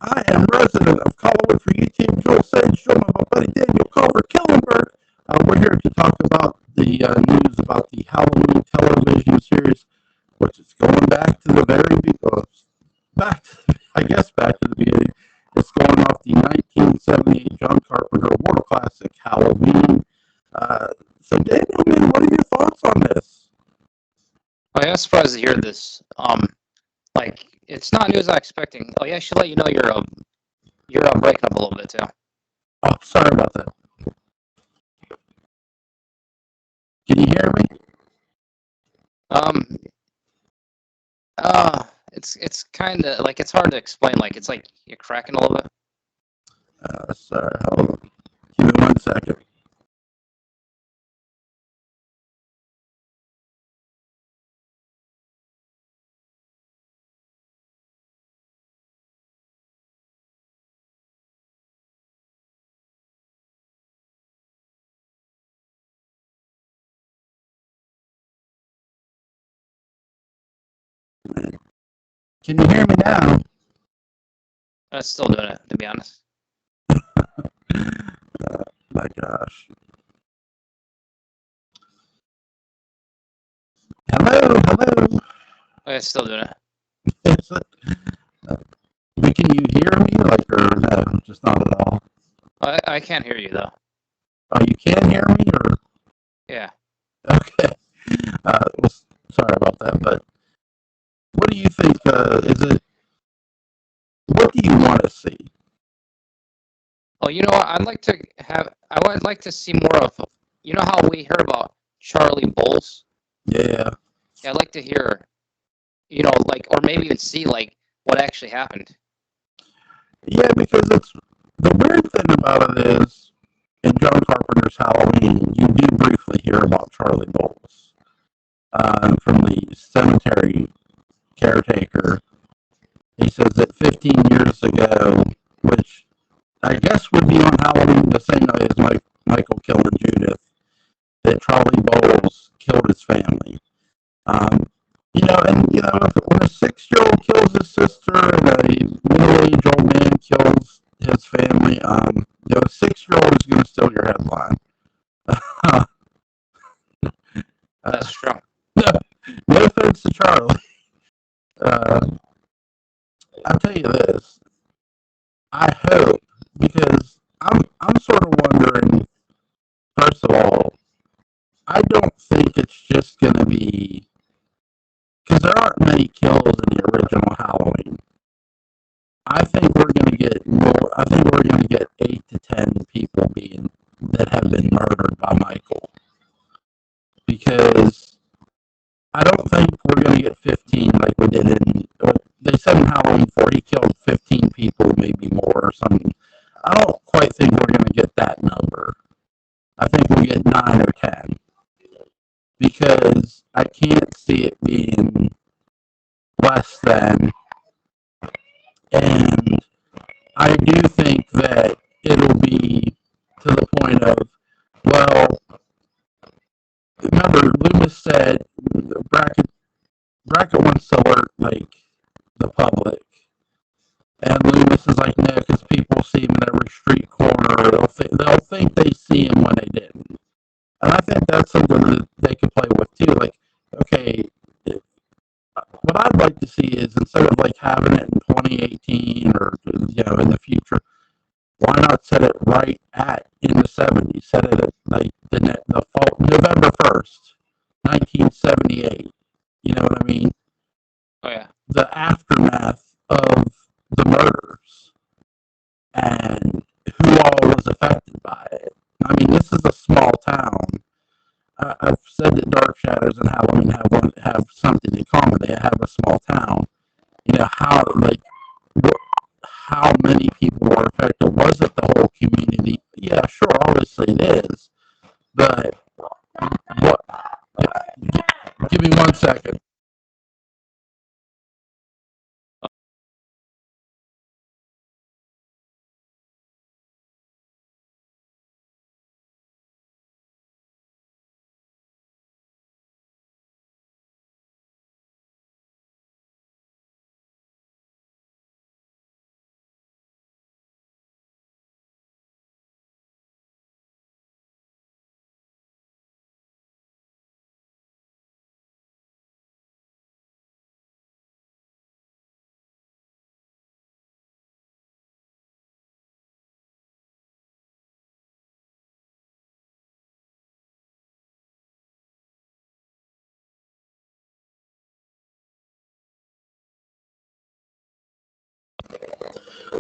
I am resident of Culver for YouTube. Joel said, show my buddy Daniel Culver, Killenberg. We're here to talk about the news about the Halloween television series, which is going back to the very back, I guess, back to the beginning. It's going off the 1978 John Carpenter World Classic Halloween. So, Daniel, man, what are your thoughts on this? Oh, yeah, I'm surprised to hear this. Like it's not news I'm expecting. Oh yeah, I should let you know you're breaking up a little bit too. Oh, sorry about that. Can you hear me? Um, it's kind of like it's hard to explain. Like it's like you're cracking a little bit. Sorry, hold on. Give me 1 second. Can you hear me now? It's still doing it, to be honest. My gosh. Hello, hello. Oh, it's still doing it. Is it, uh, can you hear me? Like, or no, just not at all? I can't hear you though. Oh, you can hear me, or? Yeah. Okay. Well, sorry about that, but what do you think? What do you want to see? Oh, you know what? I'd like to have. I would like to see more of. You know how we heard about Charlie Bowles? Yeah. Yeah, I'd like to hear. You know, like, or maybe even see like what actually happened. Yeah, because the weird thing about it is, in John Carpenter's Halloween, you do briefly hear about Charlie Bowles from the cemetery caretaker. He says that 15 years ago, which I guess would be on Halloween the same night as Michael killing Judith, that Charlie Bowles killed his family. Um, when a 6-year-old kills his sister and a middle-aged old man kills his family, a 6-year-old is going to steal your headline. That's true. No offense to Charlie. Uh, I'll tell you this. I hope, because I'm sort of wondering, first of all, I don't think it's just going to be, because there aren't many kills in the original Halloween. I think we're going to get more. I think we're going to get 8 to 10 people that have been murdered by Michael, because I don't think we're going to get 15 like we did in. They said in Halloween 4 he killed 15 people, maybe more or something. I don't quite think we're going to get that number. I think we'll get 9 or 10, because I can't see it being less than. And I do think that it'll be to the point of, well, remember, Loomis said Brackett wants to alert, like, the public. And Loomis is like, no, because people see him in every street corner. They'll think they see him when they didn't. And I think that's something that they could play with, too. Like, okay, what I'd like to see is, instead of, like, having it in 2018 or, in the future, why not set it right at in the 70s? Set it at like the fall, November 1st, 1978. You know what I mean? Oh yeah. The aftermath of the murders and who all was affected by it. I mean, this is a small town. I've said that Dark Shadows and Halloween have something in common. They have a small town. How many people were affected? Was it the whole community? Yeah, sure, obviously it is. But what? Give me 1 second.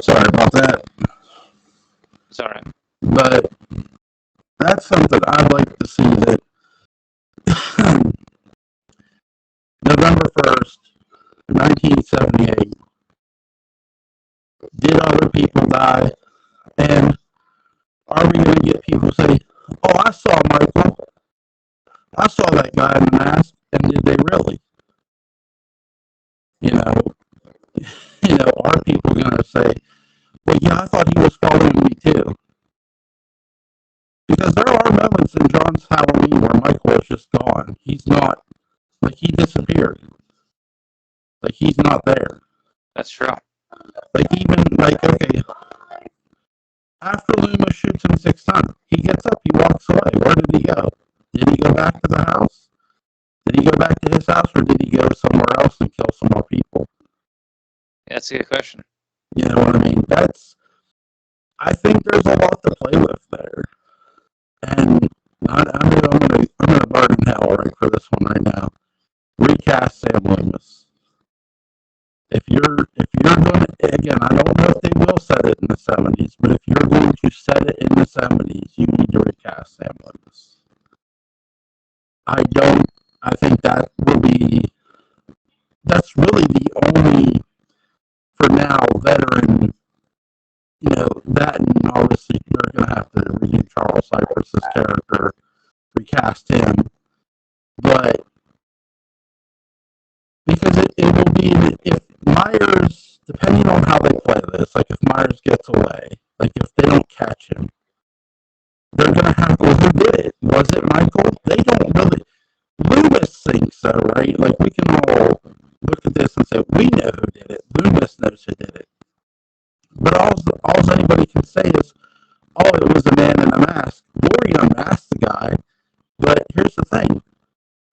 Sorry about that. It's all right. But that's something I'd like to see that November 1st, 1978, did other people die? And are we going to get people say, oh, I saw Michael. I saw that guy in the mask. And did they really? You know, are people going to say, well, yeah, I thought he was following me too? Because there are moments in John's Halloween where Michael is just gone. He's not, like, he disappeared. Like, he's not there. That's true. Like, even, like, okay, after Loomis shoots him 6 times, he gets up, he walks away. Where did he go? Did he go back to the house? Did he go back to his house, or did he go somewhere else and kill some more people? Yeah, that's a good question. You know what I mean? I think there's a lot to play with there. And I'm gonna burn in hell right for this one right now. Recast Sam Loomis. If you're going to, again, I don't know if they will set it in the 70s, but if you're going to set it in the 70s, you need to recast Sam Loomis. I think that's really the only, for now, veteran, that, and obviously you're going to have to redo Charles Cypress's character, recast him, but because it will be, if Myers, depending on how they play this, like if Myers gets away, like if they don't catch him, they're going to have, well, who did it? Was it Michael? They don't really, Loomis thinks so, right? Like we can all look at this and say, we know who did it. Loomis knows who did it. But all anybody can say is, oh, it was a man in a mask. Lori unmasked the guy, but here's the thing.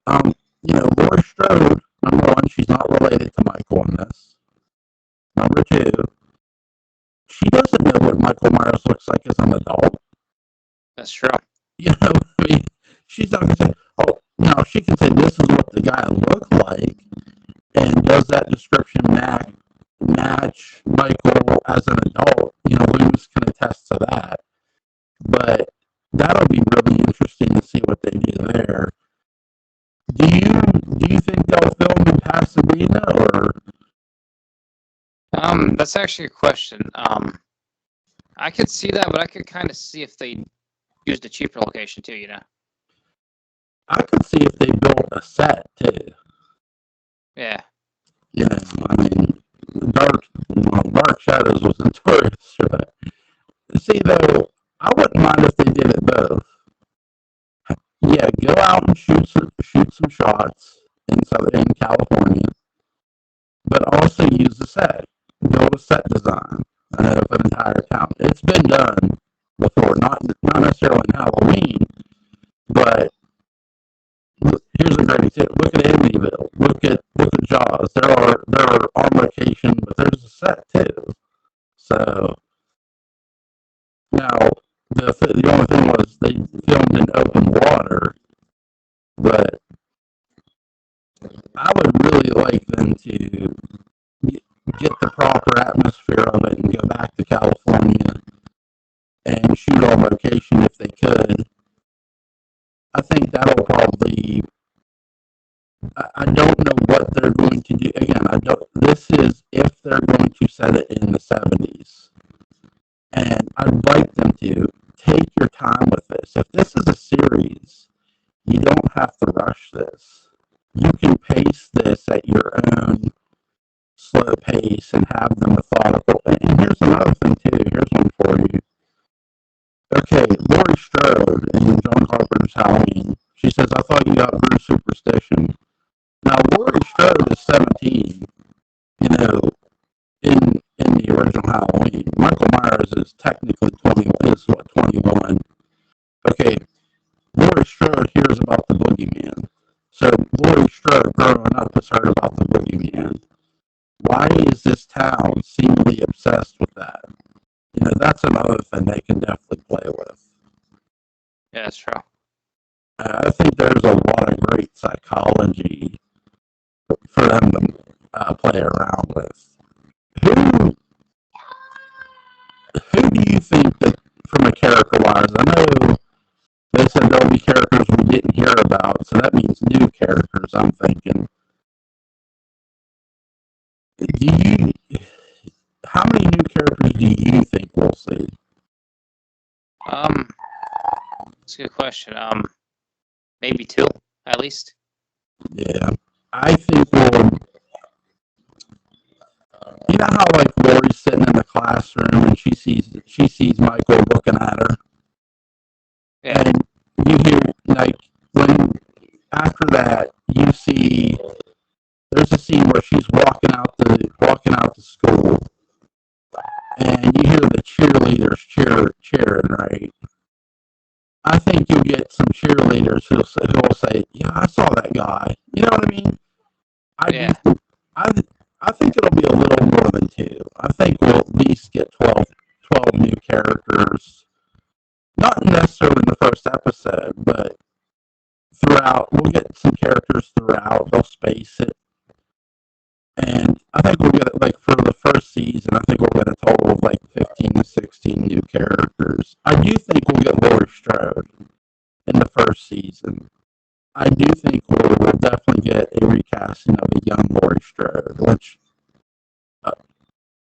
Laurie Strode, number one, she's not related to Michael in this. Number two, she doesn't know what Michael Myers looks like as an adult. That's true. I mean, she's not going to say, oh, she can say this is what the guy looked like, and does that description match Michael as an adult? Loomis can attest to that. But that'll be really interesting to see what they do there. Do you think they'll film in Pasadena, or? That's actually a question. I could see that, but I could kind of see if they used a cheaper location too. I could see if they built a set too. Yeah. I mean, Dark Shadows was notorious for that. See, though, I wouldn't mind if they did it both. Yeah, go out and shoot some shots in Southern California, but also use the set. Build a set design of an entire town. It's been done before, not necessarily in Halloween, but here's a great example. Look at Amityville. Look at Jaws. There are on location, but there's a set too. So now the only thing was they filmed in open water, but I would really like them to get the proper atmosphere of it and go back to California and shoot on location if they could. I think that'll probably. I don't know what they're going to do. Again, this is if they're going to set it in the 70s. And I'd like them to take your time with this. If this is a series, you don't have to rush this. You can pace this at your own slow pace and have them methodical. And here's another thing, too. Here's one for you. Okay, Laurie Strode in John Carpenter's Halloween. She says, I thought you got Bruce Superstition. Now, Laurie Strode is 17, in the original Halloween. Michael Myers is technically 21. Okay, Laurie Strode hears about the boogeyman. So Laurie Strode growing up has heard about the boogeyman. Why is this town seemingly obsessed with that? That's another thing they can definitely play with. Yeah, that's true. I think there's a lot of great psychology for them to play around with. Who character-wise. I know they said there'll be characters we didn't hear about, so that means new characters. I'm thinking. Do you? How many new characters do you think we'll see? That's a good question. Maybe 2 at least. Yeah, I think we'll. You know how like Lori's sitting in the classroom and she sees Michael looking at her, Yeah. and you hear like when after that you see there's a scene where she's walking out to school, and you hear the cheerleaders cheering, right? I think you'll get some cheerleaders who'll say, "Yeah, I saw that guy." You know what I mean? I do. Yeah. I I think it'll be a little more than 2. I think we'll at least get 12 new characters. Not necessarily in the first episode, but throughout. We'll get some characters throughout. They'll space it. And I think we'll get, like, for the first season, I think we'll get a total of, like, 15 to 16 new characters. I do think we'll get Laurie Strode in the first season. I do think we'll definitely get a recasting of a young Laurie Strode, which,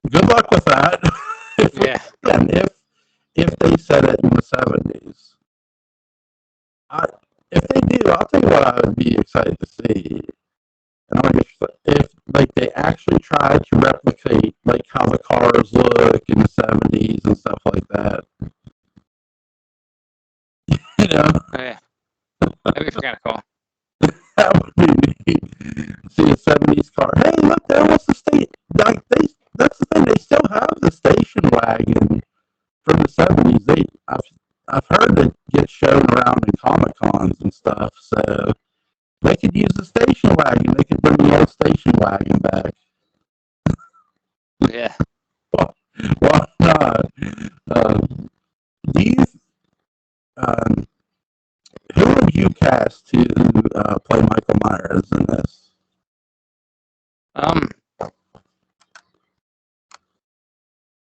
good luck with that. Yeah. And if they said it in the 70s, if they do, I'll tell you what I would be excited to see. And I guess if like they actually tried to replicate like how the cars look in the 70s and stuff like that, you know, Yeah. That'd be kind of cool. that would be neat. See a 70s car. Hey, look, there was the state. Like that's the thing. They still have the station wagon from the 70s. I've heard it get shown around in Comic Cons and stuff. So they could use the station wagon. They could bring the old station wagon back. Yeah. Why not? Do you? Um, who would you cast to play Michael Myers in this?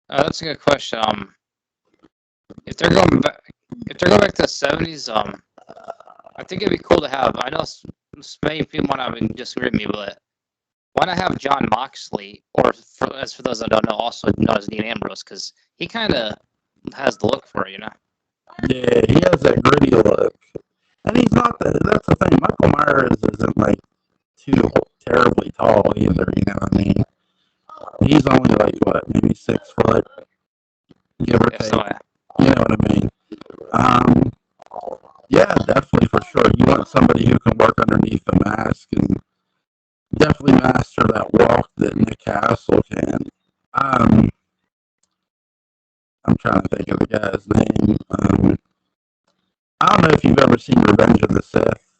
That's a good question. If they're going back to the 70s, I think it'd be cool to have. I know many people might not even disagree with me, but why not have John Moxley, or as for those that don't know, also known as Dean Ambrose, because he kind of has the look for it, you know. Yeah, he has that gritty look, and he's not. That's the thing. Michael Myers isn't like too terribly tall either. You know what I mean? He's only like what, maybe 6 foot, give or Yeah, take. so yeah. You know what I mean? Yeah, definitely for sure. You want somebody who can work underneath the mask and definitely master that walk that Nick Castle can. I'm trying to think of the guy's name. I don't know if you've ever seen Revenge of the Sith,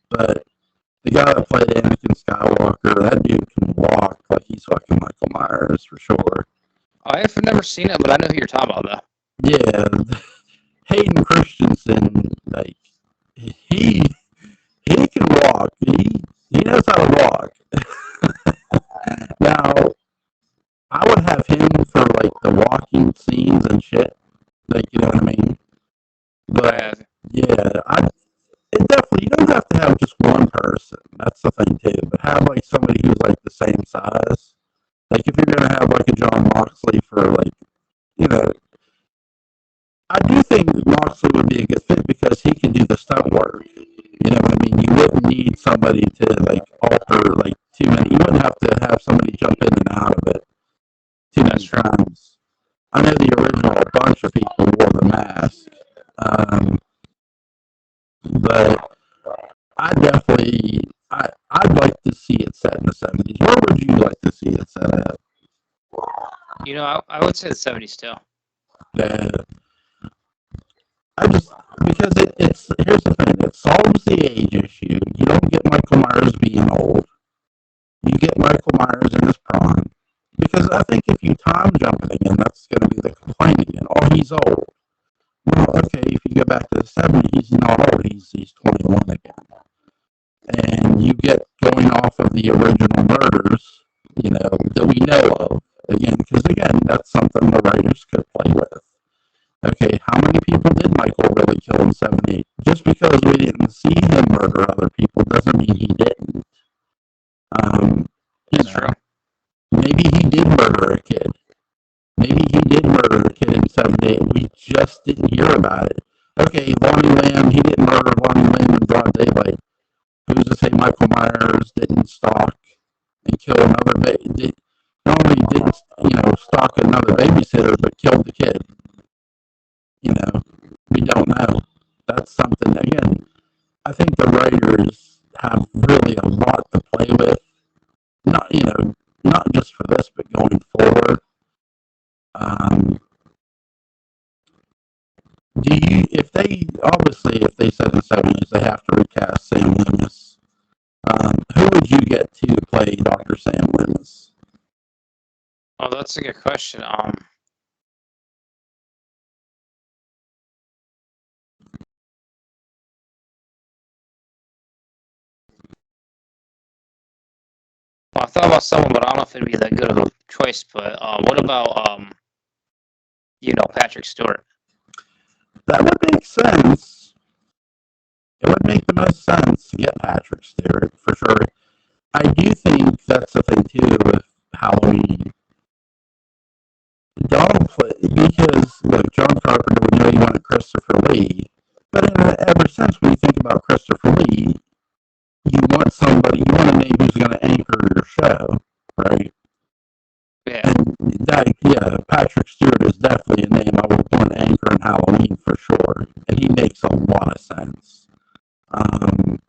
but the guy that played Anakin Skywalker, that dude can walk like he's fucking Michael Myers for sure. I've never seen it, but I know who you're talking about, though. Yeah, Hayden Christensen, like he can walk. He knows how to walk. Now, I would have him for like the walking scenes and shit. Like, you know what I mean? But yeah, it definitely, you don't have to have just one person. That's the thing too. But have like somebody who's like the same size. Like if you're gonna have like a John Moxley for like, you know, I do think Moxley would be a good fit because he can do the stunt work. You know what I mean? You wouldn't need somebody to like alter like too many. You wouldn't have to have somebody jump in and out of it too many times. I know the original, a bunch of people wore the mask, but I'd like to see it set in the 70s. Where would you like to see it set at? You know, I would say the 70s still. Because it's here's the thing, it solves the age issue. You don't get Michael Myers being old. You get Michael Myers in his prime. Because I think if you time jump it again, that's going to be the complaint again. Oh, he's old. Well, okay, if you go back to the 70s, he's not old. He's 21 again. And you get going off of the original murders, you know, that we know of. Again, because again, that's something the writers could play with. Okay, how many people did Michael really kill in 78? Just because we didn't see him murder other people doesn't mean he didn't. Um, you That's true. know, maybe he did murder a kid. Maybe he did murder a kid in 78 and we just didn't hear about it. Okay, Lonnie Lamb, he didn't murder Lonnie Lamb in broad daylight. Who's to say Michael Myers didn't stalk and kill another baby? Not only didn't, stalk another babysitter, but killed the kid. We don't know. That's something, again, I think the writers have really a lot to play with. Not, not just for this, but going forward. Um, if they said in the 70s they have to recast Sam Loomis, who would you get to play Dr. Sam Loomis? Oh, that's a good question. Well, I thought about someone, but I don't know if it'd be that good of a choice. But what about Patrick Stewart? That would make sense. It would make the most sense to get Patrick Stewart, for sure. I do think that's the thing, too, with Halloween. Donald play because look, John Carpenter we know he wanted Christopher Lee, but ever since when you think about Christopher Lee, you want a name who's going to anchor your show, right? Yeah. And Patrick Stewart is definitely a name I would want to anchor in Halloween for sure, and he makes a lot of sense. Um,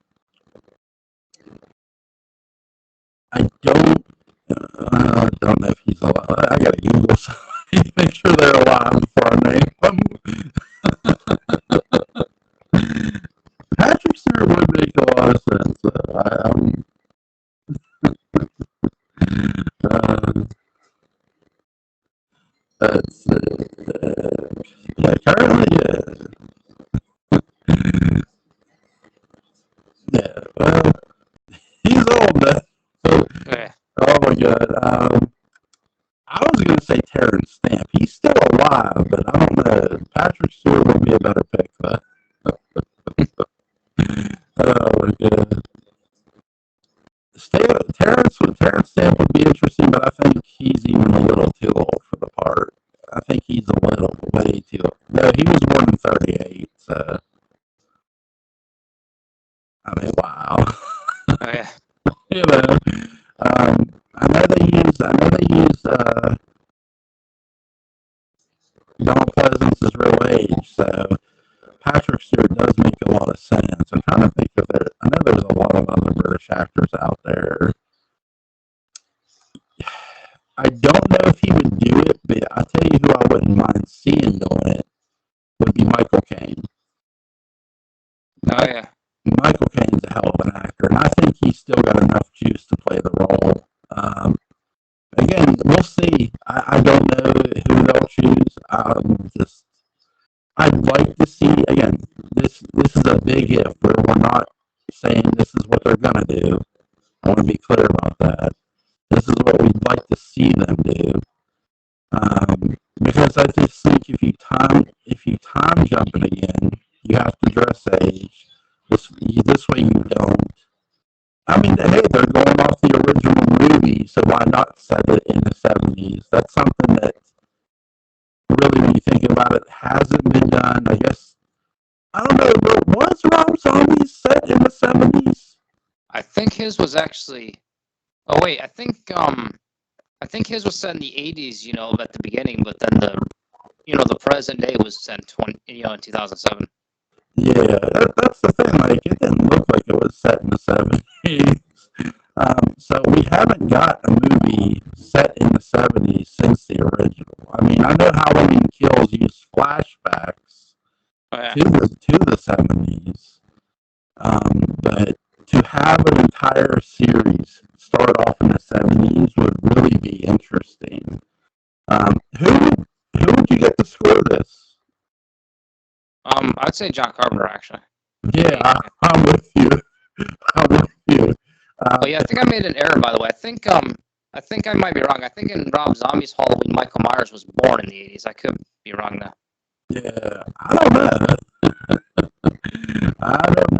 I don't know if he's alive. I gotta Google something, make sure they're alive before I name them. Patrick Stewart would make a lot of sense. Uh, that's yeah. Currently, yeah. Well, he's old now. Yeah. Oh my god. I was gonna say Terrence Stamp. He's still alive, but I don't know. Patrick Stewart would be a better pick, though. Oh my god. Terrence Stamp would be interesting, but I think he's even a little too old for the part. I think he's a little way too old. No, he was born in 38, so I mean, wow. Oh, yeah. you know, I know they use Donald Pleasance's real age, so Patrick Stewart does make a lot of sense. I'm trying to think of it. I know there's a lot of other British actors out there. I don't know if he would do it, but I'll tell you who I wouldn't mind seeing doing it would be Michael Caine. Oh, yeah. Michael Caine's a hell of an actor, and I think he's still got enough juice to play the role. Again, we'll see. I don't know who they'll choose. I'd like to see again. This is a big if. We're not saying this is what they're gonna do. I want to be clear about that. This is what we'd like to see them do. Because I just think if you time jump it again, you have to dress age. This way you don't. I mean, hey, they're going off the original movie, so why not set it in the 70s? That's something that really, when you think about it, hasn't been done. I guess I don't know. But was Rob Zombie set in the 70s? I think his was actually. Oh wait, I think his was set in the 80s. At the beginning, but then the present day was set in 2007. Yeah, that's the thing. Like, it didn't look like it was set in the 70s. So we haven't got a movie set in the 70s since the original. I mean, I know Halloween Kills used flashbacks Oh, yeah. to the 70s, but to have an entire series start off in the 70s would really be interesting. Who would you get to score this? I'd say John Carpenter actually. Yeah, I'm with you. I'm with you. Oh yeah, I think I made an error by the way. I think I might be wrong. I think in Rob Zombie's Halloween, Michael Myers was born in the 80s. I could be wrong though. Yeah, I don't know. I don't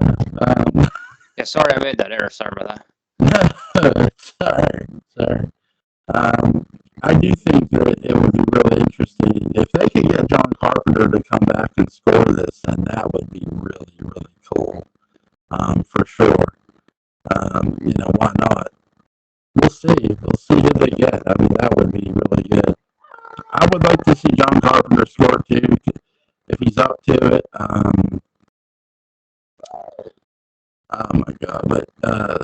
know. Yeah, sorry I made that error. Sorry about that. Sorry. Um, I do think that it would be really interesting if they could get John Carpenter to come back and score this, and that would be really, really cool. For sure. Why not? We'll see. We'll see who they get. I mean, that would be really good. I would like to see John Carpenter score too, if he's up to it. Oh my god! But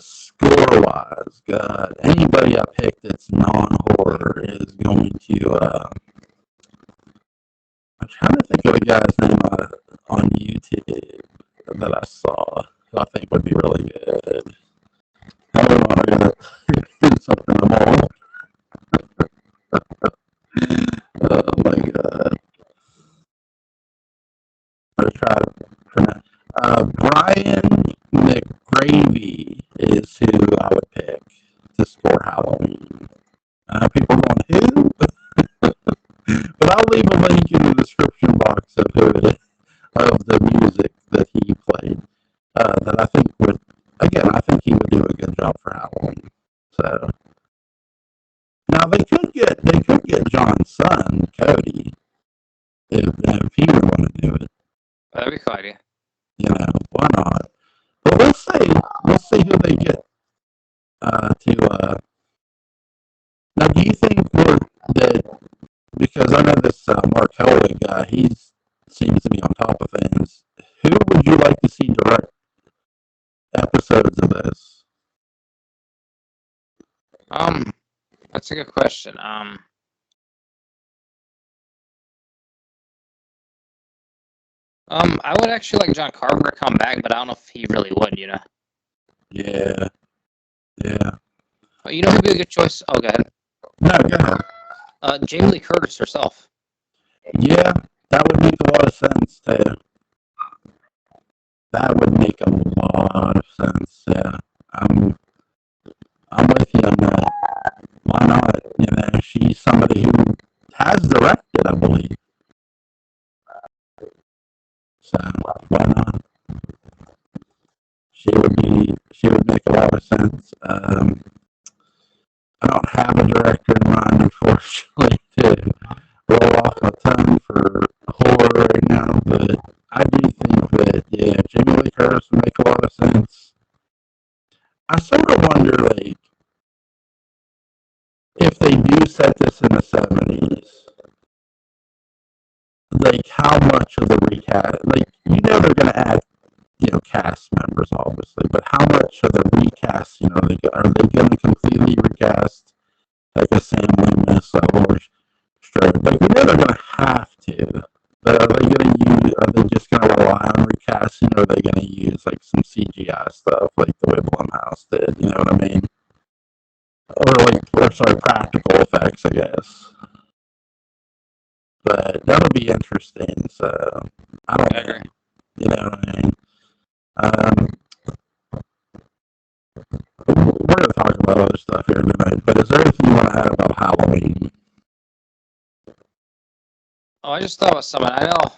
score-wise, God, anybody I pick that's non-horror is going to. I'm trying to think of the guy's name on YouTube that I saw. Who I think would be really good. I don't know. I gotta do something. I'm all. Oh my god! I try to pronounce. Brian McGravy is who I would pick to score Halloween. People going, who? But I'll leave a link in the description box of who it is, of the music that he played. That I think would, again, I think he would do a good job for Halloween. So now they could get John's son Cody if he would want to do it. That'd be cool idea. Why not? But we'll see who they get to. Now, do you think that because I know this Mark Helwig guy, he seems to be on top of things. Who would you like to see direct episodes of this? That's a good question. I would actually like John Carpenter to come back, but I don't know if he really would. Yeah, yeah. You know who'd be a good choice? Oh, go ahead. No, go ahead. Jamie Lee Curtis herself. Yeah, that would make a lot of sense too. That would make a lot of sense. Yeah, I'm I'm with you on that. Why not? She's somebody who has directed, I believe. So why not? She would make a lot of sense. I don't have a director in mind, unfortunately, to roll off my tongue for horror right now, but I do think that, yeah, Jamie Lee Curtis would make a lot of sense. I sort of wonder, like, if they do set this in the 70s, like, how much of the recast, like, they're going to add, cast members, obviously, but how much of the recast, are they going to completely recast, like, a Sam Loomis, a Laurie Strode? Like, they're going to have to. But are they going to use? Are they just going to rely on recasting? Or are they going to use like some CGI stuff, like the way Blumhouse did? You know what I mean? Or sorry, practical effects, I guess. But that would be interesting. So I don't know. You know what I mean? Um, we're going to talk about other stuff here tonight. But is there anything you want to add about Halloween? Oh, I just thought of something. I know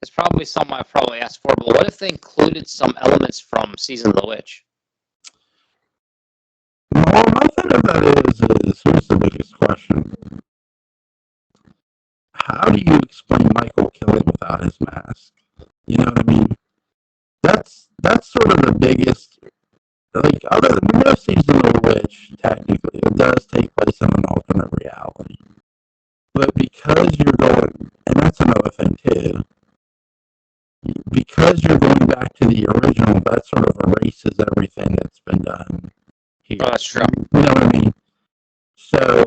it's probably something I probably asked for, but what if they included some elements from Season of the Witch? Well, my thing about it is here's the biggest question. How do you explain Michael killing without his mask? You know what I mean? That's sort of the biggest. Like, other than no Season of the Witch, technically, it does take place in an alternate reality. But because you're going, and that's another thing too, because you're going back to the original, that sort of erases everything that's been done here. Oh, that's true. You know what I mean? So,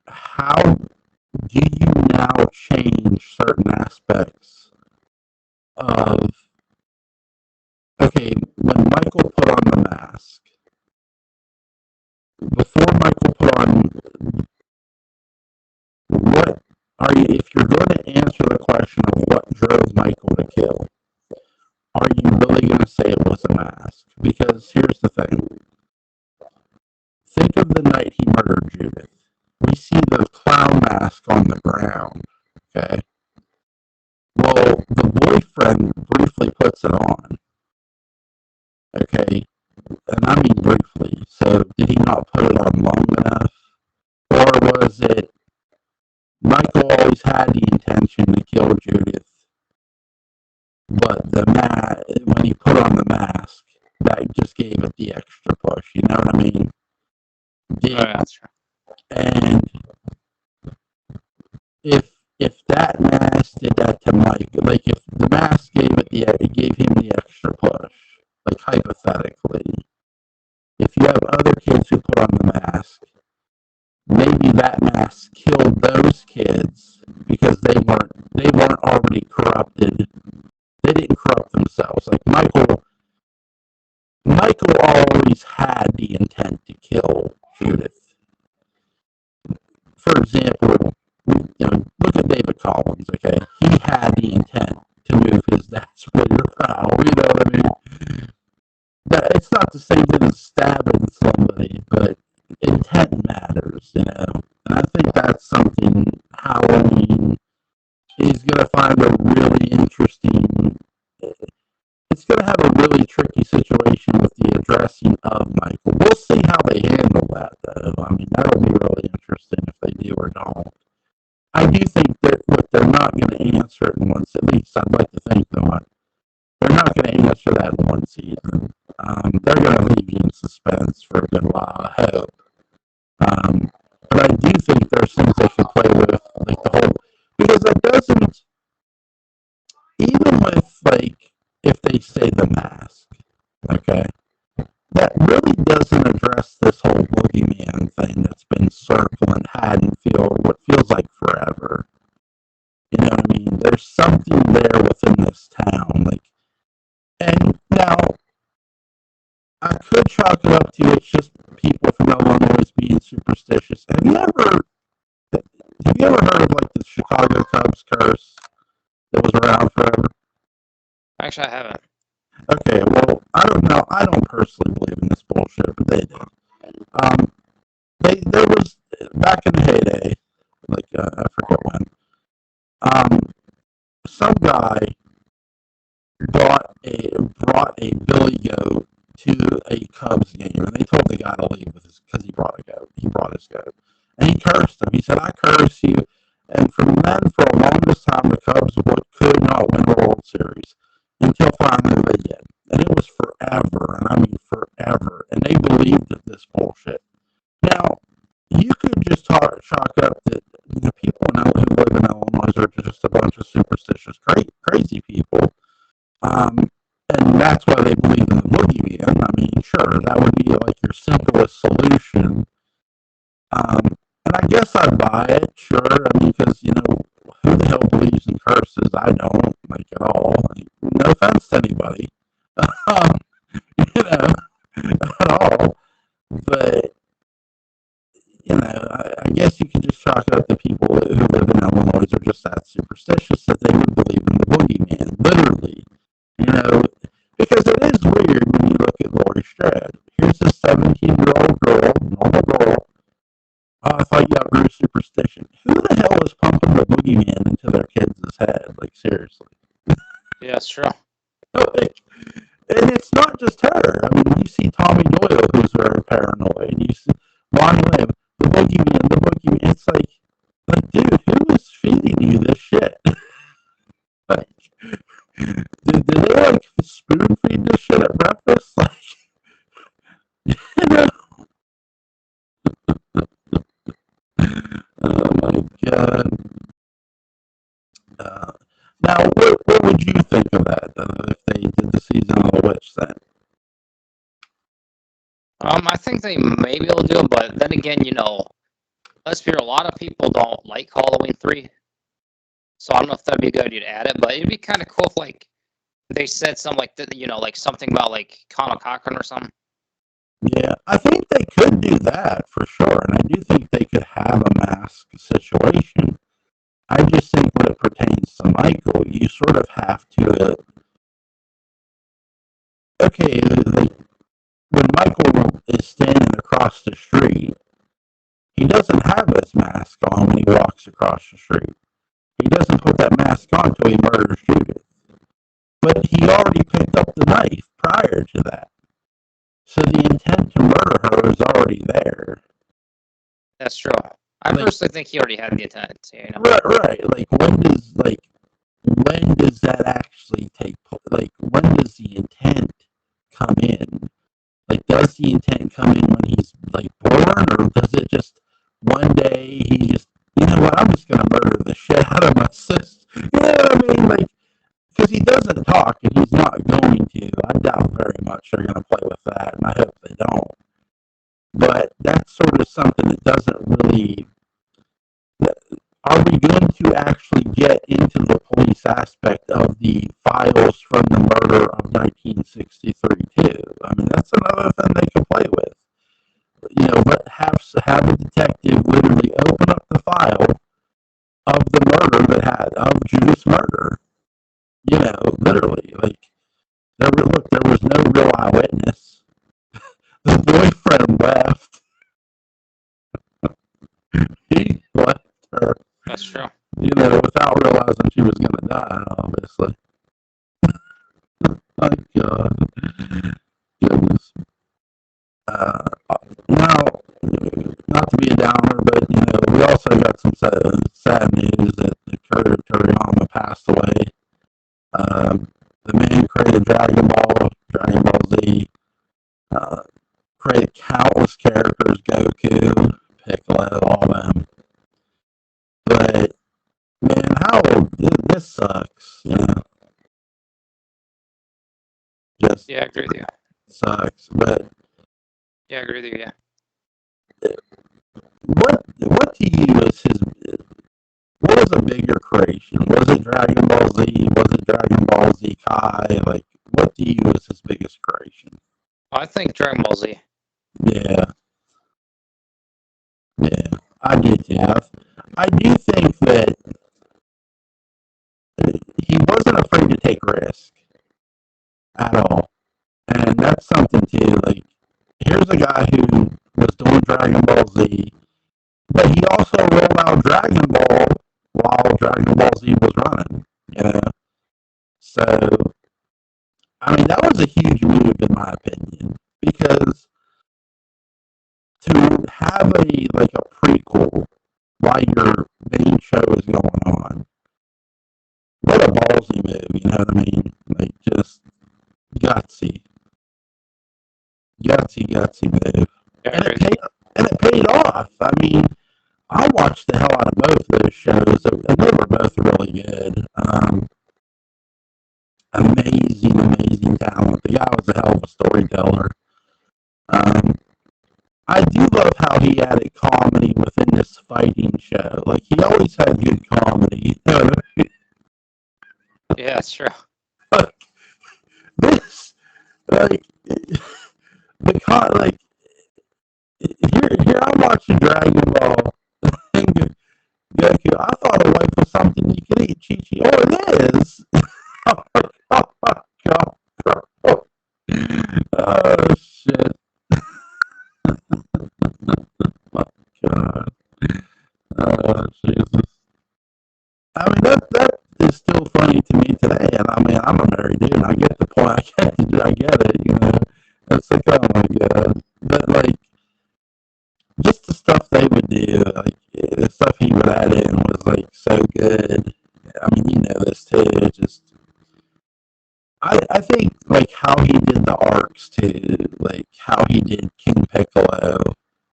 how do you now change certain aspects of, okay, when Michael put on the mask, before Michael put on, what are you, if you're going to answer the question of what drove Michael to kill, are you really going to say it was a mask? Because here's the thing. Think of the night he murdered Judith. We see the clown mask on the ground, okay? long enough? Or was it Michael always had the intention to kill Judith, but when he put on the mask, that just gave it the extra push. You know what I mean? Oh, yeah, that's true. And if that mask did that to Mike, like if the mask gave him the extra push, like hypothetically, if you have other kids who put on the mask, maybe that mask killed those kids because they weren't already corrupted. They didn't corrupt themselves. Like Michael always had the intent to kill Judith. For example, look at David Collins. Okay, he had the intent to move his dad's splitter foul. You know what I mean? It's not the same thing as stabbing somebody, but intent matters. And I think that's something Halloween is going to find a really interesting. It's going to have a really tricky situation with the addressing of Michael. We'll see how they handle that, though. I mean, that'll be really interesting if they do or don't. I do think that what they're not going to answer it in once, at least I'd like to think they're not going to answer that in one season. They're going to leave you in suspense for a good while, I hope. But I do think there's things they could play with, like the whole, because it doesn't, even with, like, if they say the mask, okay, that really doesn't address this whole boogeyman thing that's been circling Haddonfield what feels like forever. You know what I mean? There's something there within this town, like, and now I could chalk it up to it's just people from Illinois being superstitious. Have you ever heard of like the Chicago Cubs curse that was around forever? Actually, I haven't. Okay, well, I don't know. I don't personally believe in this bullshit, but they do. Um, there was back in the heyday, like I forget when. Some guy brought a billy goat to a Cubs game, and they told the guy to leave because he brought a goat. He brought his goat, and he cursed him. He said, "I curse you." And from then, for the longest time, the Cubs could not win the World Series until finally they did, and it was forever, and I mean forever. And they believed in this bullshit. Now, you could just chalk up that the people who live in Illinois are just a bunch of superstitious, crazy people. Um, and that's why they believe in the boogeyman. I mean, sure, that would be like your simplest solution. And I guess I buy it, sure. I mean, because, who the hell believes in curses? I don't, like, at all. Like, no offense to anybody. Um, at all. But, I guess you could just chalk it up to people who live in Illinois are just that superstitious that they would believe in the boogeyman, literally. Because it is weird when you look at Laurie Strode. Here's a 17-year-old girl, normal girl. Oh, I thought you outgrew superstition. Who the hell is pumping the boogeyman into their kids' head? Like, seriously. Yeah, it's true. And it's not just her. I mean, you see Tommy Doyle, who's very paranoid. You see Lonnie Lamb, the boogeyman. It's like, dude, who is feeding you this shit? Like, did they, like, spoon feed this shit at breakfast? Like, you know? Oh, my God. Now, what would you think of that, if they did the season on the witch thing? I think they may be able to do it, but then again, let's be real, a lot of people don't like Halloween 3. So I don't know if that'd be a good idea to add it, but it'd be kind of cool if, like, they said something like that, like something about, like, Connell Cochran or something. Yeah, I think they could do that for sure, and I do think they could have a mask situation. I just think when it pertains to Michael, you sort of have to. Okay, like when Michael is standing across the street, he doesn't have his mask on when he walks across the street. He doesn't put that mask on until he murders Judith. But he already picked up the knife prior to that. So the intent to murder her is already there. That's true. I Like, personally think he already had the intent. You know. right. When does that actually take place? Like, when does the intent come in? Like, does the intent come in when he's like born, or does it just one day he just, you know what, I'm just gonna murder the shit out of my sister? You know what I mean? Like, because he doesn't talk and he's not going to. I doubt very much they're gonna play with that, and I hope they don't. But that's sort of something that doesn't really. Are we going to actually get into the police aspect of the files from the murder of 1963 too? I mean, that's another thing they could play with. You know, but have a detective literally open up the file of the murder of Judith's murder. You know, literally, like there was no real eyewitness. The boyfriend left. He left her. That's true. You know, without realizing she was going to die, obviously. My God. Goodness. Uh, Now, not to be a downer, but, you know, we also got some sad news that Akira Toriyama passed away. The man who created Dragon Ball Z, uh, created countless characters, Goku, Piccolo, all them. But, man, this sucks, you know. Just Yeah, I agree with you. sucks. But Yeah, I agree with you. Yeah. what to you is his? What was a bigger creation? Was it Dragon Ball Z? Was it Dragon Ball Z Kai? Like, what to you is his biggest creation? I think Dragon Ball Z. Yeah, yeah, I do too. I do think that he wasn't afraid to take risk at all, and that's something too. Like, here's a guy who was doing Dragon Ball Z, but he also rolled out Dragon Ball while Dragon Ball Z was running. You know, so I mean that was a huge move in my opinion because to have a prequel while your main show is going on, what a ballsy move. You know what I mean? Like just gutsy, gutsy move, Yeah, I and agree with you. it paid off. I mean, I watched the hell out of both those shows, and they were both really good. Amazing talent. The guy was a hell of a storyteller. Um, I do love how he added comedy within this fighting show. Like he always had good comedy. Yeah, that's true. Like this, like like here I'm watching Dragon Ball. Goku, I thought a wife was something you could eat. Chi Chi. Oh, it is. Oh my God. Oh shit. My God. Oh Jesus. I mean that is still funny to me today, and I mean I'm a married dude. And I get the point. I get it. You know, it's like oh my God. But like just the stuff they would do, like the stuff he would add in was like so good. I mean, you know this too. Just I think like how he did the arcs too, like how he did King Piccolo,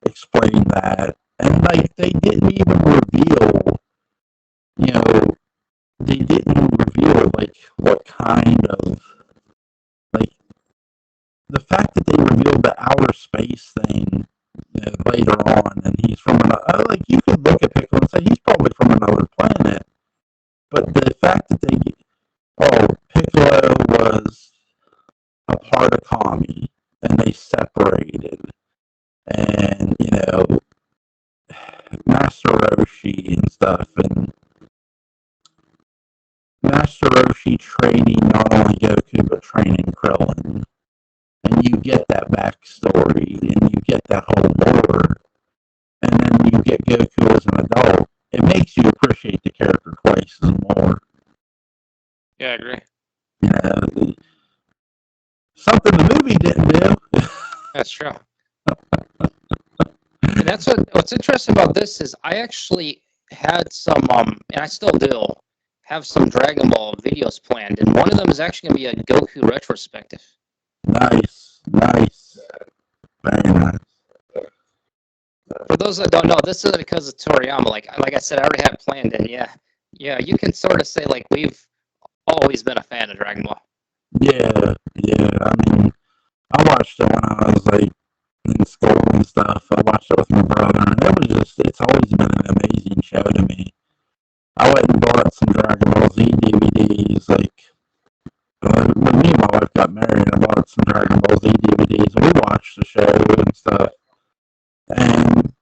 explain that, and like they didn't even reveal, you know, they didn't reveal like what kind of like the fact that they revealed the outer space thing, you know, later on, and he's from another. Like you could look at Piccolo and say he's probably from another planet, but the fact that Piccolo was a part of Kami, and they separated, and you know Master Roshi and stuff, and Master Roshi training not only Goku but training Krillin, and you get that backstory, and you get that whole lore, and then you get Goku as an adult. It makes you appreciate the character twice as more. Yeah, I agree. You know, something the movie didn't do. That's true. It that's what's interesting about this is I actually had some and I still do have some Dragon Ball videos planned, and one of them is actually going to be a Goku retrospective. Nice. Very nice. For those that don't know, this is because of Toriyama. Like I said, I already had it planned, and yeah, you can sort of say like we've always been a fan of Dragon Ball. Yeah. I mean, I watched it when I was like in school and stuff. I watched it with my brother, and it's always been an amazing show to me. I went and bought some Dragon Ball Z DVDs, like, when me and my wife got married, I bought some Dragon Ball Z DVDs, and we watched the show and stuff. And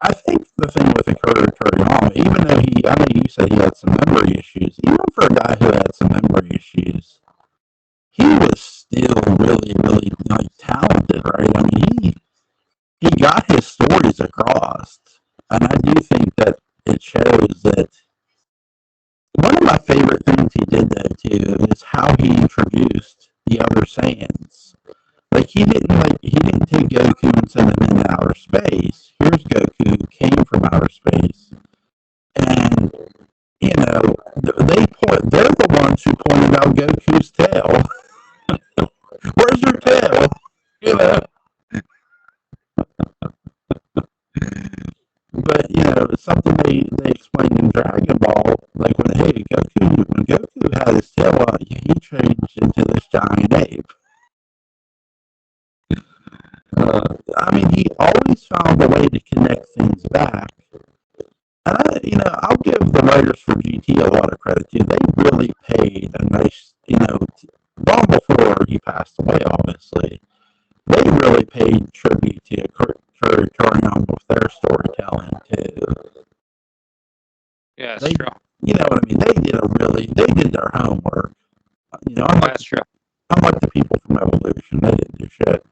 I think the thing with Akira Toriyama, even though I know you said he had some memory issues, even for a guy who had some memory issues, he was still really, really like talented, right? I mean, he got his stories across, and I do think that it shows that one of my favorite things he did though too is how he introduced the other Saiyans. Like he didn't take Goku and send him into outer space. Here's Goku who came from outer space, and they're the ones who pointed out Goku's tail. Where's your tail? You know. But it's something they explained in Dragon Ball, like when Goku had his tail out, he changed into this giant ape. I mean, he always found a way to connect things back. And I'll give the writers for GT a lot of credit too. They really paid a nice, long before he passed away, obviously. They really paid tribute to Toriyama with their storytelling too. Yeah, that's true. You know what I mean? They did their homework. That's true. Unlike the people from Evolution, they didn't do shit.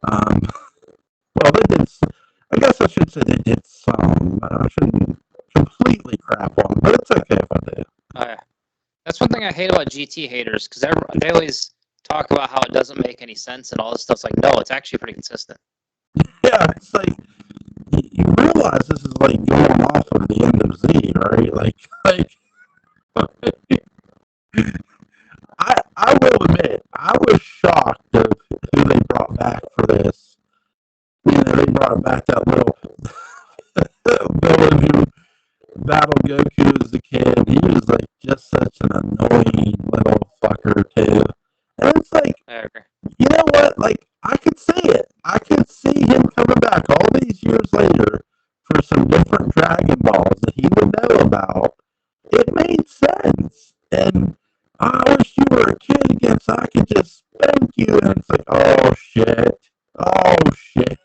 Well, they did. I guess I should say they did some. I shouldn't completely crap on them, but it's okay if I do. Oh yeah, that's one thing I hate about GT haters because they always talk about how it doesn't make any sense and all this stuff. It's like, no, it's actually pretty consistent. Yeah, it's like you realize this is like going off of the end of Z, right? Like I will admit, I was shocked of who they brought back for this. They brought back that little villain who battled Goku as a kid. He was like just such an annoying little fucker too. And it's like, you know what? Like, I could see it. I could see him coming back all these years later for some different Dragon Balls that he would know about. It made sense. And I wish you were a kid again so I could just spank you. And it's like, oh shit. Oh shit.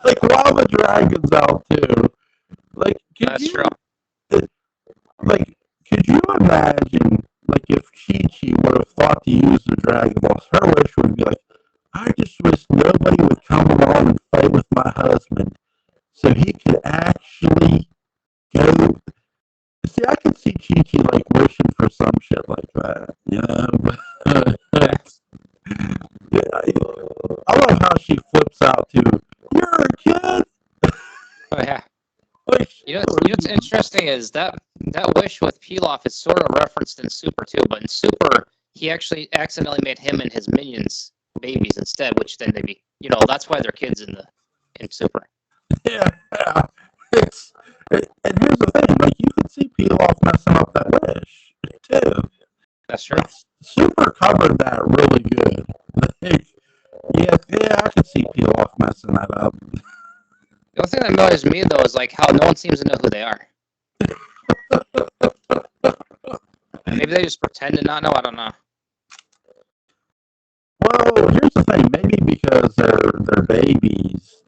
Like, while the dragon's out too. Like, could you imagine, like, if Chi-Chi would have thought to use the Dragon Balls, her wish would be like, I just wish nobody would come along and fight with my husband so he could actually go. See, I could see Chi-Chi, like, wishing for some shit like that, I love how she flips out to, you're a kid? Oh, yeah. What's interesting is that wish with Pilaf is sort of referenced in Super too, but in Super he actually accidentally made him and his minions babies instead, which then that's why they're kids in Super. Yeah. And here's the thing, like you could see Pilaf messing up that wish too. That's true. Like, Super covered that really good. Like, yeah, I could see Pilaf messing that up. The only thing that annoys me, though, is like how no one seems to know who they are. Maybe they just pretend to not know. I don't know. Well, here's the thing. Maybe because they're babies.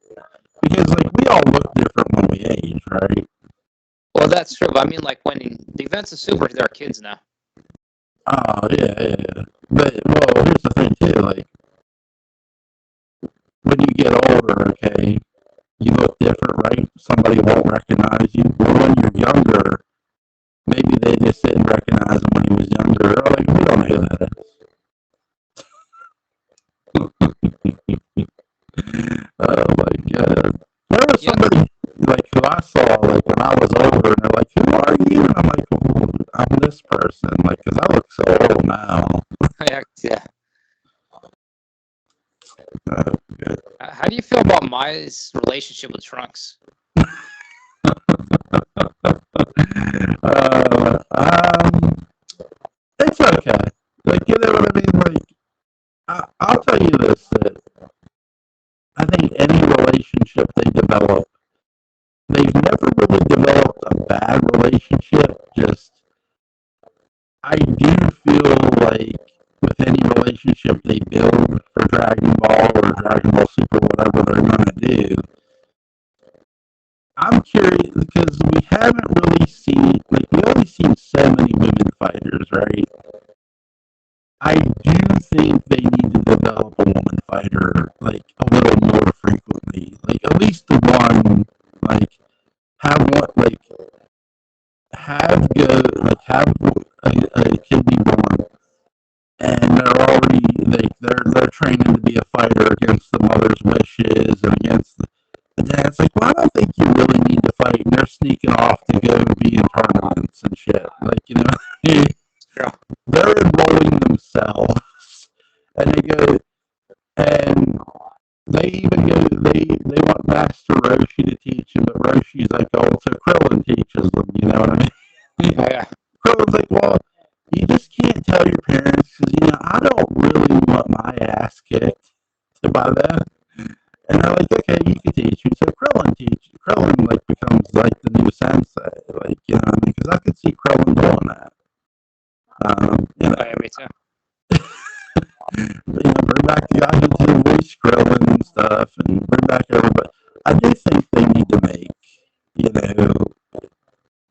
Because like we all look different when we age, right? Well, that's true. But I mean, like when the events of Super, they're kids now. Oh yeah. But here's the thing too. Like when you get older, okay, you look different, right? Somebody won't recognize you. But when you're younger, maybe they just didn't recognize him when he was younger. Or like, we don't know who that is. Oh my was somebody like who I saw like when I was older, and they're like, "Who are you?" And I'm like, oh, "I'm this person," like because I look so old now. Yeah. Good. How do you feel about Maya's relationship with Trunks? It's okay. Like you know what I mean. Like I'll tell you this: that I think any relationship they develop, they've never really developed a bad relationship. Just I do feel like with any relationship they build for Dragon Ball or Dragon Ball Super, whatever they're gonna do, I'm curious because we haven't really seen like we only seen so many women fighters, right? I do think they need to develop a woman fighter like a little more frequently, like at least the one, like have one, like have a kid be born and they're already they're training to be a fighter against the mother's wishes and against the dad's like, well, I don't think you really need to fight, and they're sneaking off to go be in tournaments and shit. Like, you know, Yeah. they're enrolling themselves, and they go, and they even go, they want Master Roshi to teach them, but Roshi's like, oh, so Krillin teaches them, you know what I mean? Yeah. Krillin's like, well, you just can't tell your parents, because, you know, I don't really want my ass kicked by that. And they're like, okay, you can teach me. So Krillin like becomes like the new sensei, like you know what I mean? Because I could see Krillin doing that. You know, Oh, yeah, me too. bring back the guy who did voice Krillin and stuff, and bring back everybody. I do think they need to make, you know,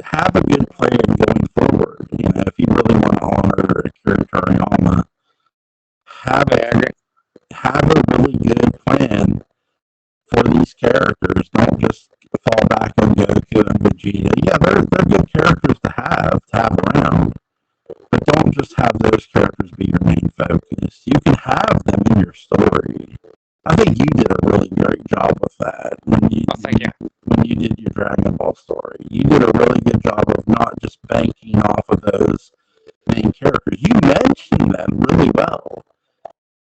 have a good plan going forward. You know, if you really want to honor Akira Toriyama, have I agree. have a really good plan for these characters. Don't just fall back on Goku and Vegeta. Yeah, they're good characters to have around, but don't just have those characters be your main focus. You can have them in your story. I think you did a really great job with that Thank you. when you did your Dragon Ball story. You did a really good job of not just banking off of those main characters. You mentioned them really well.